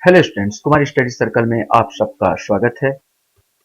Hello students, Kumar study circle में आप सबका स्वागत है।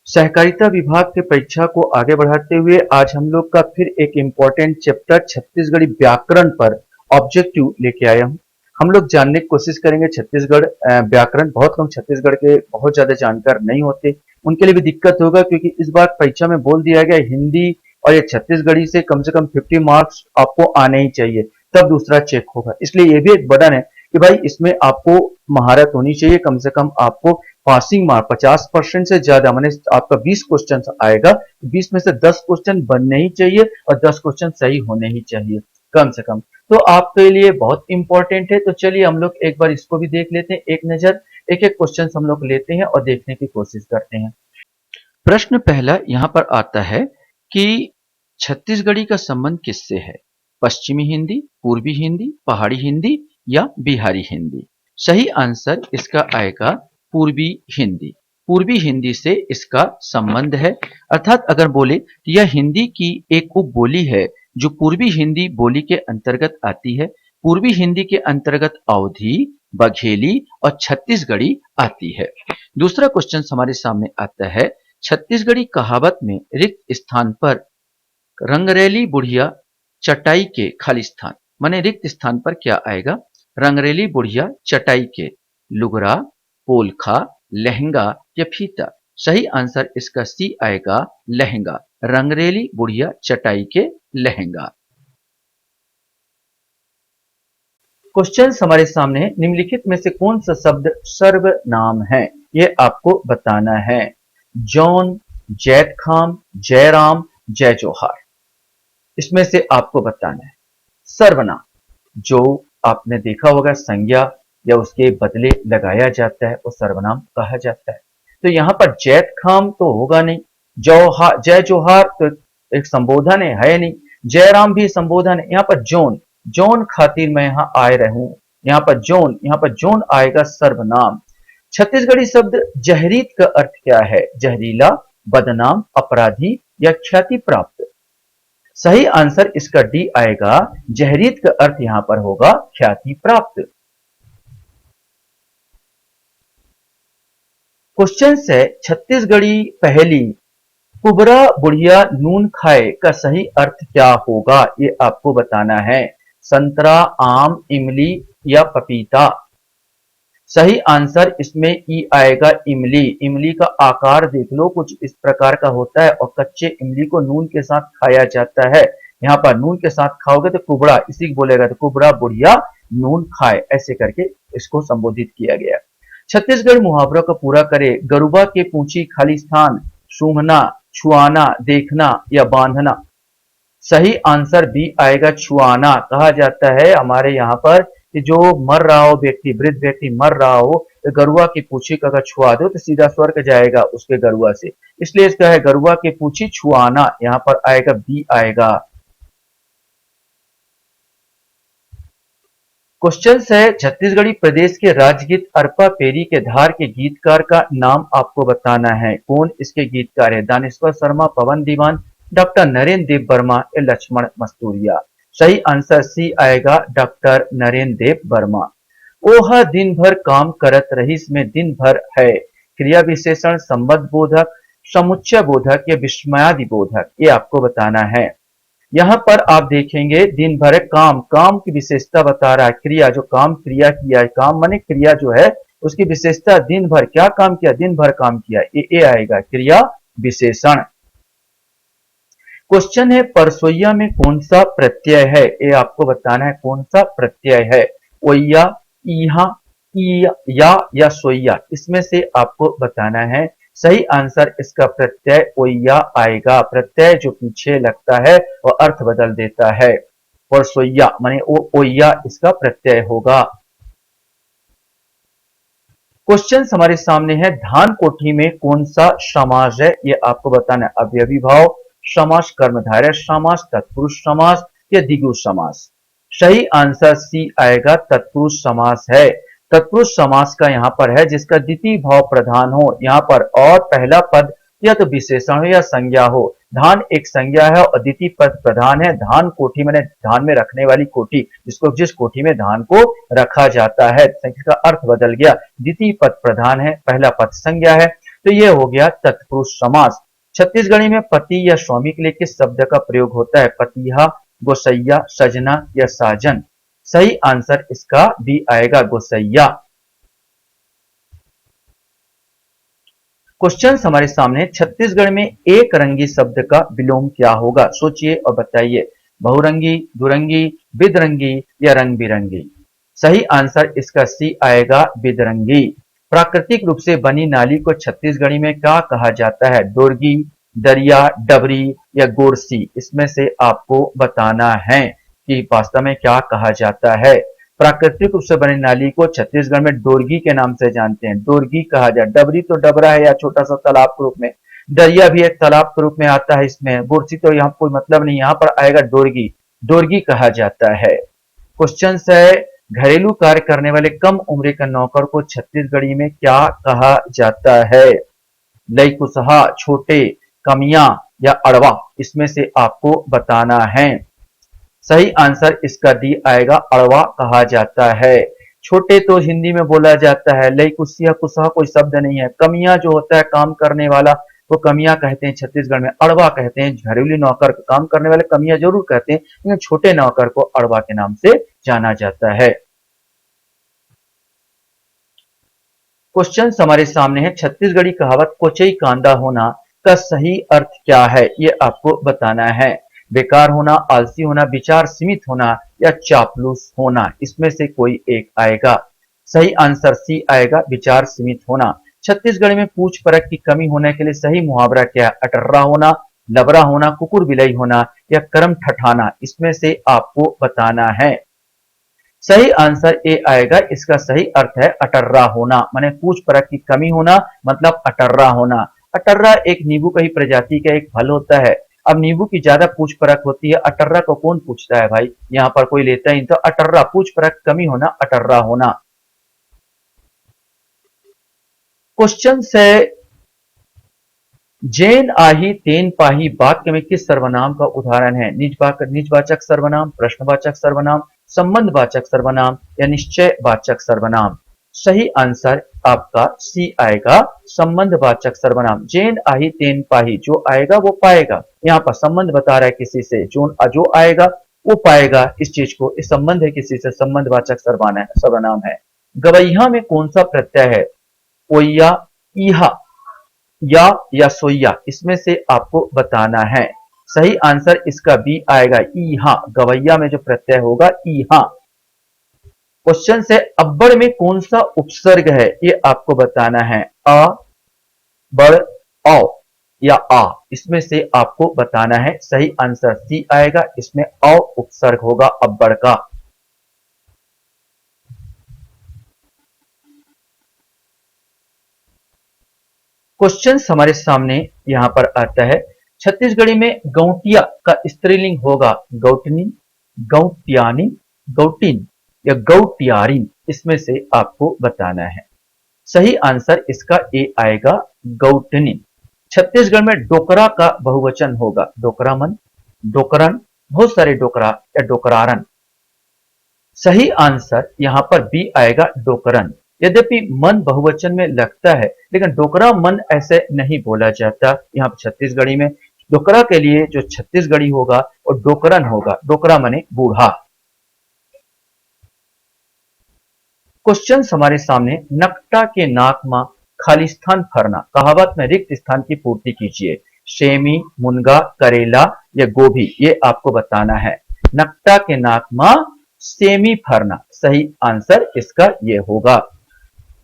सहकारिता विभाग के परीक्षा को आगे बढ़ाते हुए आज हम लोग का फिर एक इम्पोर्टेंट चैप्टर छत्तीसगढ़ी व्याकरण पर ऑब्जेक्टिव लेके आया हूँ। हम लोग जानने की कोशिश करेंगे छत्तीसगढ़ व्याकरण। बहुत लोग छत्तीसगढ़ के बहुत ज्यादा जानकार नहीं होते, उनके लिए भी दिक्कत होगा क्योंकि इस बार परीक्षा में बोल दिया गया हिंदी और ये छत्तीसगढ़ी से कम 50 मार्क्स आपको आने ही चाहिए, तब दूसरा चेक होगा। इसलिए ये भी एक बर्डन है कि भाई इसमें आपको महारत होनी चाहिए। कम से कम आपको पासिंग मार्क 50% से ज्यादा, माने आपका 20 क्वेश्चन आएगा, 20 में से 10 क्वेश्चन बनने ही चाहिए और 10 क्वेश्चन सही होने ही चाहिए कम से कम। तो आपके लिए बहुत इंपॉर्टेंट है। तो चलिए हम लोग एक बार इसको भी देख लेते हैं, एक नजर एक एक क्वेश्चन हम लोग लेते हैं और देखने की कोशिश करते हैं। प्रश्न पहला यहां पर आता है कि छत्तीसगढ़ी का संबंध किससे है? पश्चिमी हिंदी, पूर्वी हिंदी, पहाड़ी हिंदी या बिहारी हिंदी? सही आंसर इसका आएगा पूर्वी हिंदी। पूर्वी हिंदी से इसका संबंध है, अर्थात अगर बोले तो यह हिंदी की एक उपबोली है जो पूर्वी हिंदी बोली के अंतर्गत आती है। पूर्वी हिंदी के अंतर्गत अवधी, बघेली और छत्तीसगढ़ी आती है। दूसरा क्वेश्चन हमारे सामने आता है, छत्तीसगढ़ी कहावत में रिक्त स्थान पर रंगरेली बुढ़िया चटाई के खाली स्थान, माने रिक्त स्थान पर क्या आएगा? रंगरेली बुढ़िया चटाई के, लुगरा, पोलखा, लहंगा या फीता? सही आंसर इसका सी आएगा, लहंगा। रंगरेली बुढ़िया चटाई के लहंगा। क्वेश्चन हमारे सामने है, निम्नलिखित में से कौन सा शब्द सर्वनाम है? ये आपको बताना है। जॉन, जैतखाम, जयराम, जय जोहार, इसमें से आपको बताना है। सर्वनाम जो आपने देखा होगा संज्ञा या उसके बदले लगाया जाता है वो सर्वनाम कहा जाता है। तो यहां पर जैतखाम तो होगा नहीं, जौहार, जय जोहार तो एक संबोधन है नहीं, जयराम भी संबोधन है। यहां पर जॉन, जॉन खातिर मैं यहां आए रहूं, यहां पर जॉन आएगा सर्वनाम। छत्तीसगढ़ी शब्द जहरीत का अर्थ क्या है? जहरीला, बदनाम, अपराधी या ख्याति प्राप्त? सही आंसर इसका डी आएगा, जहरीत का अर्थ यहां पर होगा ख्याति प्राप्त। क्वेश्चन है, छत्तीसगढ़ी पहेली कुबरा बुढ़िया नून खाए का सही अर्थ क्या होगा? ये आपको बताना है। संतरा, आम, इमली या पपीता? सही आंसर इसमें ई आएगा, इमली। इमली का आकार देख लो, कुछ इस प्रकार का होता है और कच्चे इमली को नून के साथ खाया जाता है। यहाँ पर नून के साथ खाओगे तो कुबड़ा, इसी को बोलेगा तो कुबड़ा बुढ़िया नून खाए, ऐसे करके इसको संबोधित किया गया। छत्तीसगढ़ मुहावरों को पूरा करे। गरुबा के पूंछी खाली स्थान, सूंघना, छुआना, देखना या बांधना? सही आंसर बी आएगा, छुआना। कहा जाता है हमारे यहाँ पर कि जो मर रहा हो व्यक्ति, वृद्ध व्यक्ति मर रहा हो, तो गरुआ की पूंछी का अगर छुआ दो तो सीधा स्वर्ग जाएगा उसके गरुआ से, इसलिए इसका है गरुआ की पूंछी छुआना। यहाँ पर आएगा बी आएगा। क्वेश्चन है, छत्तीसगढ़ी प्रदेश के राजगीत अरपा पेरी के धार के गीतकार का नाम आपको बताना है। कौन इसके गीतकार है? दानेश्वर शर्मा, पवन दीवान, डॉक्टर नरेंद्र देव वर्मा या लक्ष्मण मस्तूरिया? सही आंसर सी आएगा, डॉक्टर नरेंद्र देव वर्मा। ओह दिन भर काम करत रहीस में दिन भर है, क्रिया विशेषण संबंध बोधक, समुच्चय बोधक या विस्मयादि बोधक? ये आपको बताना है। यहां पर आप देखेंगे दिन भर काम, काम की विशेषता बता रहा है। क्रिया, जो काम क्रिया किया है, काम माने क्रिया जो है उसकी विशेषता दिन भर, क्या काम किया? दिन भर काम किया, ये आएगा क्रिया विशेषण। क्वेश्चन है, परसोइया में कौन सा प्रत्यय है? ये आपको बताना है कौन सा प्रत्यय है। ओया, इहा, या सोइया? इसमें से आपको बताना है। सही आंसर इसका प्रत्यय ओया आएगा। प्रत्यय जो पीछे लगता है वह अर्थ बदल देता है। परसोइया माने ओया इसका प्रत्यय होगा। क्वेश्चन हमारे सामने है, धान कोठी में कौन सा समास है? ये आपको बताना है। अवयवी भाव समास, कर्मधारय समास, तत्पुरुष समास या द्विगु समास? सही आंसर सी आएगा, तत्पुरुष समास है। तत्पुरुष समास का यहाँ पर है जिसका द्वितीय भाव प्रधान हो यहाँ पर और पहला पद या तो विशेषण हो या संज्ञा हो। धान एक संज्ञा है और द्वितीय पद प्रधान है। धान कोठी माने धान में रखने वाली कोठी, जिस कोठी में धान को रखा जाता है, इसका अर्थ बदल गया। द्वितीय पद प्रधान है, पहला पद संज्ञा है, तो यह हो गया तत्पुरुष समास। छत्तीसगढ़ी में पति या स्वामी के लिए किस शब्द का प्रयोग होता है? पतिहा, गोसैया, सजना या साजन। सही आंसर इसका बी आएगा, गोसैया। क्वेश्चन हमारे सामने, छत्तीसगढ़ में एक रंगी शब्द का विलोम क्या होगा? सोचिए और बताइए। बहुरंगी, दुरंगी, बिदरंगी या रंग बिरंगी। सही आंसर इसका सी आएगा, बिदरंगी। प्राकृतिक रूप से बनी नाली को छत्तीसगढ़ी में क्या कहा जाता है? डोरगी, दरिया, डबरी या गोरसी। इसमें से आपको बताना है कि वास्तव में क्या कहा जाता है। प्राकृतिक रूप से बनी नाली को छत्तीसगढ़ में डोरगी के नाम से जानते हैं, डोरगी कहा जाए। डबरी तो डबरा है या छोटा सा तालाब के रूप में, दरिया भी एक तालाब के रूप में आता है इसमें, गोरसी तो यहाँ कोई मतलब नहीं, यहाँ पर आएगा डोरगी, डोरगी कहा जाता है। क्वेश्चन है, घरेलू कार्य करने वाले कम उम्र के नौकर को छत्तीसगढ़ी में क्या कहा जाता है? लईकुसहा, छोटे, कमियां या अड़वा। इसमें से आपको बताना है। सही आंसर इसका डी आएगा, अड़वा कहा जाता है। छोटे तो हिंदी में बोला जाता है, लई कुसिया कुसहा कोई शब्द नहीं है। कमियां जो होता है काम करने वाला, वो कमियां कहते हैं छत्तीसगढ़ में, अड़वा कहते हैं। घरेलू नौकर को काम करने वाले कमियां जरूर कहते हैं, लेकिन छोटे नौकर को अड़वा के नाम से जाना जाता है। क्वेश्चन हमारे सामने है, छत्तीसगढ़ी कहावत कोचई कांदा होना का सही अर्थ क्या है? ये आपको बताना है। बेकार होना, आलसी होना, विचार सीमित होना या चापलूस होना। इसमें से कोई एक आएगा। सही आंसर सी आएगा, विचार सीमित होना। छत्तीसगढ़ में पूछ परख की कमी होने के लिए सही मुहावरा क्या है? अटर्रा होना, लबरा होना, कुकुर बिलाई होना या कर्म ठठाना। इसमें से आपको बताना है। सही आंसर ए आएगा, इसका सही अर्थ है अटर्रा होना, माने पूछ परख की कमी होना, मतलब अटर्रा होना। अटर्रा एक नींबू का ही प्रजाति का एक फल होता है। अब नींबू की ज्यादा पूछ परख होती है, अटर्रा को कौन पूछता है भाई? यहाँ पर कोई लेता ही नहीं, तो अटर्रा पूछ परख कमी होना, अटर्रा होना। क्वेश्चन से, जैन आही तेन पाही वाक्य में किस सर्वनाम का उदाहरण है? निजवाचक सर्वनाम, प्रश्नवाचक सर्वनाम, संबंधवाचक सर्वनाम या निश्चयवाचक सर्वनाम। सही आंसर आपका सी आएगा, संबंधवाचक सर्वनाम। जैन आही तेन पाही, जो आएगा वो पाएगा। यहाँ पर संबंध बता रहा है किसी से, जो आएगा वो पाएगा इस चीज को, इस संबंध है किसी से, संबंधवाचक सर्वनाम है। गवैया में कौन सा प्रत्यय है? ओया, ईहा या सोया। इसमें से आपको बताना है। सही आंसर इसका बी आएगा, ईहा। गवैया में जो प्रत्यय होगा ईहा। क्वेश्चन से, अब्बड़ में कौन सा उपसर्ग है? ये आपको बताना है। अ, बड़, औ या आ। इसमें से आपको बताना है। सही आंसर सी आएगा, इसमें औ उपसर्ग होगा अब्बड़ का। क्वेश्चन हमारे सामने यहां पर आता है, छत्तीसगढ़ी में गौटिया का स्त्रीलिंग होगा गौटनी, गौटियानी, गौटिन या गौटियारिन। इसमें से आपको बताना है। सही आंसर इसका ए आएगा, गौटनी। छत्तीसगढ़ में डोकरा का बहुवचन होगा डोकरामन, डोकरन, बहुत सारे डोकरा या डोकरारन। सही आंसर यहां पर बी आएगा, डोकरन। यद्यपि मन बहुवचन में लगता है, लेकिन डोकरा मन ऐसे नहीं बोला जाता। यहाँ पर छत्तीसगढ़ी में डोकरा के लिए जो छत्तीसगढ़ी होगा वो डोकरन होगा। डोकरा मने बूढ़ा। क्वेश्चन हमारे सामने, नकटा के नाक मा खाली स्थान फरना, कहावत में रिक्त स्थान की पूर्ति कीजिए। सेमी, मुनगा, करेला या गोभी, ये आपको बताना है। नकटा के नाक मा सेमी फरना, सही आंसर इसका ये होगा।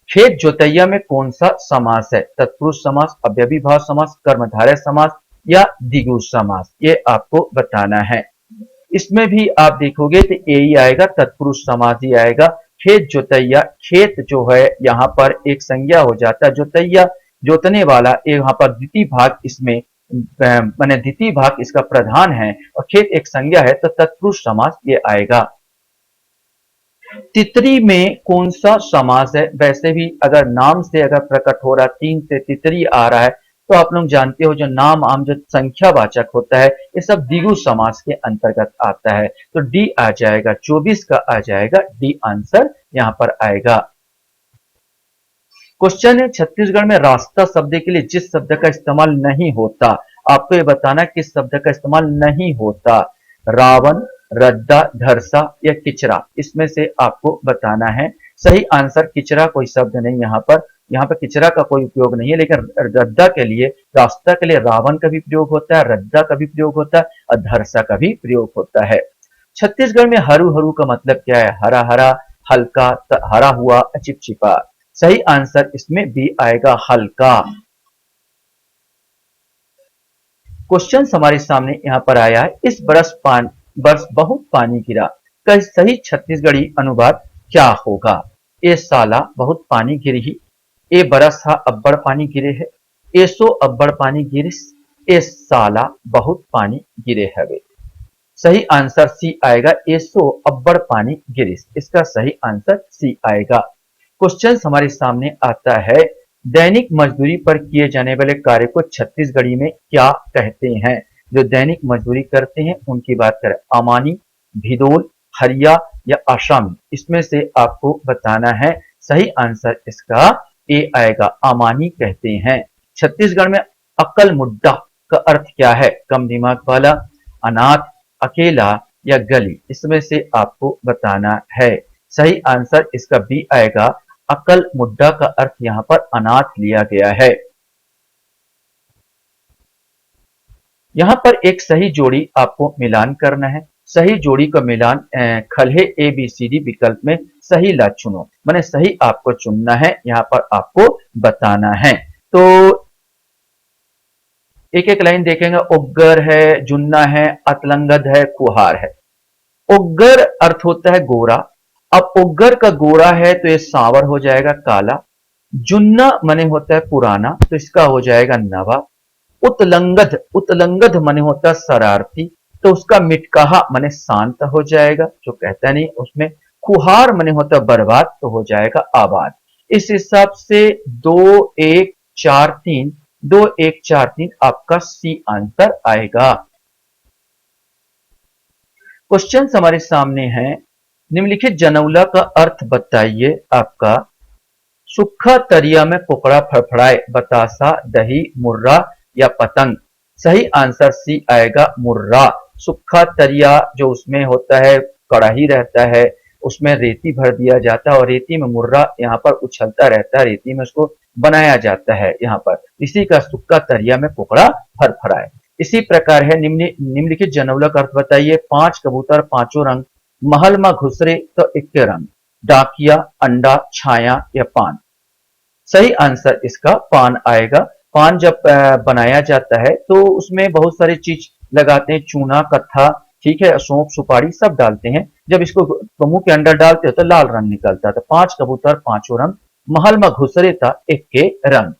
खेत जोतैया में कौन सा समास है? तत्पुरुष समास, अव्ययी भाव समास, कर्मधारय समास या द्विगु समास। ये आपको बताना है। इसमें भी आप देखोगे तो ए ही आएगा, तत्पुरुष समास ही आएगा। खेत जोतैया, खेत जो है यहाँ पर एक संज्ञा हो जाता है, जोतैया जोतने वाला, यहाँ पर द्वितीय भाग इसमें माने द्वितीय भाग इसका प्रधान है और खेत एक संज्ञा है, तो तत्पुरुष समास ये आएगा। तितरी में कौन सा समास है? वैसे भी अगर नाम से अगर प्रकट हो रहा, तीन से तितरी आ रहा है, तो आप लोग जानते हो जो नाम आम जो संख्यावाचक होता है ये सब द्विगु समास के अंतर्गत आता है। तो डी आ जाएगा, 24 का आ जाएगा डी आंसर यहां पर आएगा। क्वेश्चन है छत्तीसगढ़ में रास्ता शब्द के लिए जिस शब्द का इस्तेमाल नहीं होता, आपको ये बताना किस शब्द का इस्तेमाल नहीं होता। रावण, रद्दा, धरसा या किचरा, इसमें से आपको बताना है। सही आंसर किचरा कोई शब्द नहीं यहाँ पर किचरा का कोई उपयोग नहीं है, लेकिन रद्दा के लिए, रास्ता के लिए रावण का भी प्रयोग होता है, रद्दा का भी प्रयोग होता है और धरसा का भी प्रयोग होता है। छत्तीसगढ़ में हरू हरू का मतलब क्या है? हरा हरा, हल्का, हरा हुआ, चिपचिपा। सही आंसर इसमें बी आएगा, हल्का। क्वेश्चन हमारे सामने यहां पर आया है, इस बरस बहुत पानी गिरा का सही छत्तीसगढ़ी अनुवाद क्या होगा? ए साला बहुत पानी गिरी, ए बरस हा अब्बड़ पानी गिरे है, ए सो अब्बड़ पानी गिरिस, ए साला बहुत पानी गिरे हवे। सही आंसर सी आएगा, ए सो अब्बड़ पानी गिरिस, इसका सही आंसर सी आएगा। क्वेश्चन हमारे सामने आता है, दैनिक मजदूरी पर किए जाने वाले कार्य को छत्तीसगढ़ी में क्या कहते हैं? जो दैनिक मजदूरी करते हैं उनकी बात करें, अमानी, भिदोल, हरिया या आसामी, इसमें से आपको बताना है। सही आंसर इसका ए आएगा, अमानी कहते हैं। छत्तीसगढ़ में अक्ल मुड्डा का अर्थ क्या है? कम दिमाग वाला, अनाथ, अकेला या गली, इसमें से आपको बताना है। सही आंसर इसका बी आएगा, अकल मुड्डा का अर्थ यहां पर अनाथ लिया गया है। यहां पर एक सही जोड़ी आपको मिलान करना है। सही जोड़ी का मिलान खलहे ए बी सी डी विकल्प में सही ला चुनो, माने सही आपको चुनना है, यहां पर आपको बताना है। तो एक एक लाइन देखेंगे, उग्गर है, जुन्ना है, अतलंगद है, कुहार है। उग्गर अर्थ होता है गोरा। अब उग्गर का गोरा है तो ये सांवर हो जाएगा, काला। जुन्ना मने होता है पुराना, तो इसका हो जाएगा नवा। उत्लंगद, उत्लंगद मने होता है शरारती, तो उसका मिटकाहा मने शांत हो जाएगा, जो कहता नहीं उसमें। कुहार मने होता है बर्बाद, तो हो जाएगा आबाद। इस हिसाब से 2 1 4 3, 2 1 4 3 आपका सी आंसर आएगा। क्वेश्चन हमारे सामने है, निम्नलिखित जनौला का अर्थ बताइए आपका। सूखा तरिया में कुकड़ा फड़फड़ाए, बतासा, दही, मुर्रा या पतंग। सही आंसर सी आएगा, मुर्रा। सूखा तरिया जो उसमें होता है, कड़ाही रहता है, उसमें रेती भर दिया जाता है और रेती में मुर्रा यहाँ पर उछलता रहता है, रेती में उसको बनाया जाता है यहाँ पर, इसी का सूखा तरिया में कुकड़ा फड़फड़ाए। इसी प्रकार है, निम्नलिखित जनौला का अर्थ बताइए। 5 कबूतर, पांचों रंग, महल में घुसरे तो इक्के रंग, डाकिया, अंडा, छाया या पान। सही आंसर इसका पान आएगा। पान जब बनाया जाता है तो उसमें बहुत सारी चीज लगाते हैं, चूना, कत्था, ठीक है, सौंफ, सुपारी सब डालते हैं। जब इसको मुंह के अंदर डालते हो तो लाल रंग निकलता था। 5 कबूतर, पांचों रंग, महल में घुसरे था इक्के रंग।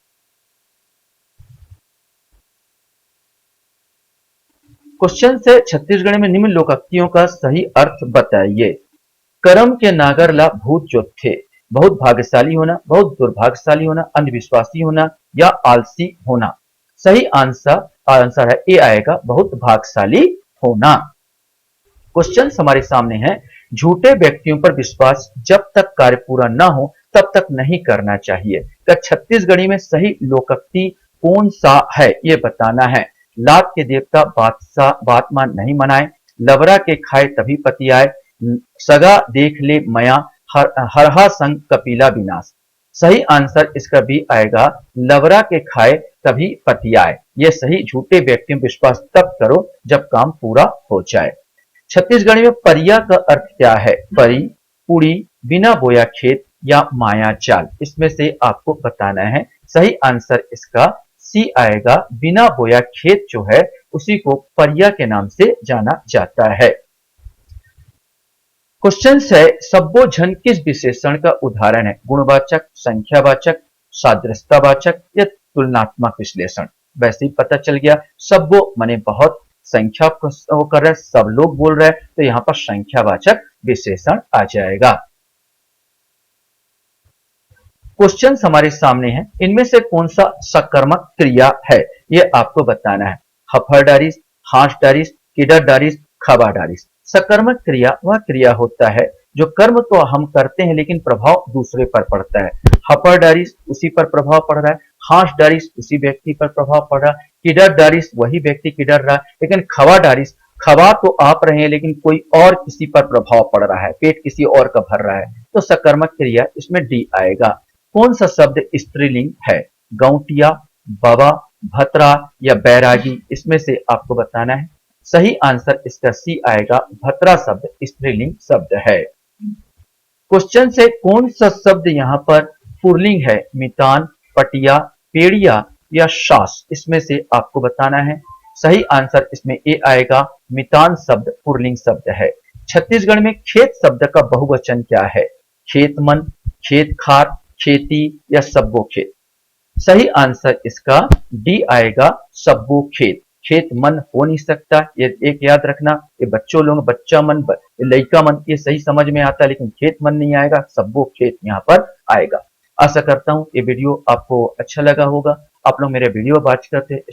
क्वेश्चन से छत्तीसगढ़ में निम्न लोकोक्तियों का सही अर्थ बताइए। कर्म के नागर ला भूत जो थे, बहुत भाग्यशाली होना, बहुत दुर्भाग्यशाली होना, अंधविश्वासी होना या आलसी होना। सही आंसर है ए आएगा, बहुत भाग्यशाली होना। क्वेश्चन हमारे सामने है, झूठे व्यक्तियों पर विश्वास जब तक कार्य पूरा ना हो तब तक नहीं करना चाहिए। क्या छत्तीसगढ़ी में सही लोकोक्ति कौन सा है, ये बताना है। लात के देवता बादशाह बात मान नहीं मनाए, लवरा के खाए तभी पति आए, सगा देख ले मया, हरहा संग कपिला विनाश। सही आंसर इसका भी आएगा, लवरा के खाए तभी पति आए। ये सही, झूठे व्यक्तियों पर विश्वास तब करो जब काम पूरा हो जाए। छत्तीसगढ़ी में परिया का अर्थ क्या है? परी, पुड़ी, बिना बोया खेत या माया चाल, इसमें से आपको बताना है। सही आंसर इसका सी आएगा, बिना बोया खेत जो है उसी को परिया के नाम से जाना जाता है। क्वेश्चन है, सब्बो झन किस विशेषण का उदाहरण है? गुणवाचक, संख्यावाचक, सादृश्यतावाचक या तुलनात्मक विश्लेषण। वैसे ही पता चल गया, सब्बो माने बहुत, संख्या वो कर रहे हैं, सब लोग बोल रहे हैं, तो यहां पर संख्यावाचक विशेषण आ जाएगा। क्वेश्चन हमारे सामने हैं, इनमें से कौन सा सकर्मक क्रिया है, ये आपको बताना है। हफरडारिस, हांसडारिस, किडरडारिस, खबाडारिस। सकर्मक क्रिया वह क्रिया होता है जो कर्म तो हम करते हैं लेकिन प्रभाव दूसरे पर पड़ता है। हफरडारिस उसी पर प्रभाव पड़ रहा है, हांसडारिस उसी व्यक्ति पर प्रभाव पड़ रहा है, किडरडारिस वही व्यक्ति किडर रहा है, लेकिन खबाडारिस खबा तो आप रहे हैं लेकिन कोई और किसी पर प्रभाव पड़ रहा है, पेट किसी और का भर रहा है, तो सकर्मक क्रिया इसमें डी आएगा। कौन सा शब्द स्त्रीलिंग है? गौटिया, बवा, भतरा या बैरागी, इसमें से आपको बताना है। सही आंसर इसका सी आएगा, भतरा शब्द स्त्रीलिंग शब्द है। क्वेश्चन से कौन सा शब्द यहाँ पर पुल्लिंग है? मितान, पटिया, पेड़िया या शास, इसमें से आपको बताना है। सही आंसर इसमें ए आएगा, मितान शब्द पुल्लिंग शब्द है। छत्तीसगढ़ में खेत शब्द का बहुवचन क्या है? खेतमन, खेत खार, खेती या सब्बो खेत। सही आंसर इसका डी आएगा, सब्बो खेत। खेत मन हो नहीं सकता, ये एक याद रखना। ये बच्चों लोग बच्चा मन, लइका मन, ये सही समझ में आता है, लेकिन खेत मन नहीं आएगा, सब्बो खेत यहाँ पर आएगा। आशा करता हूँ ये वीडियो आपको अच्छा लगा होगा। आप लोग मेरे वीडियो वॉच करते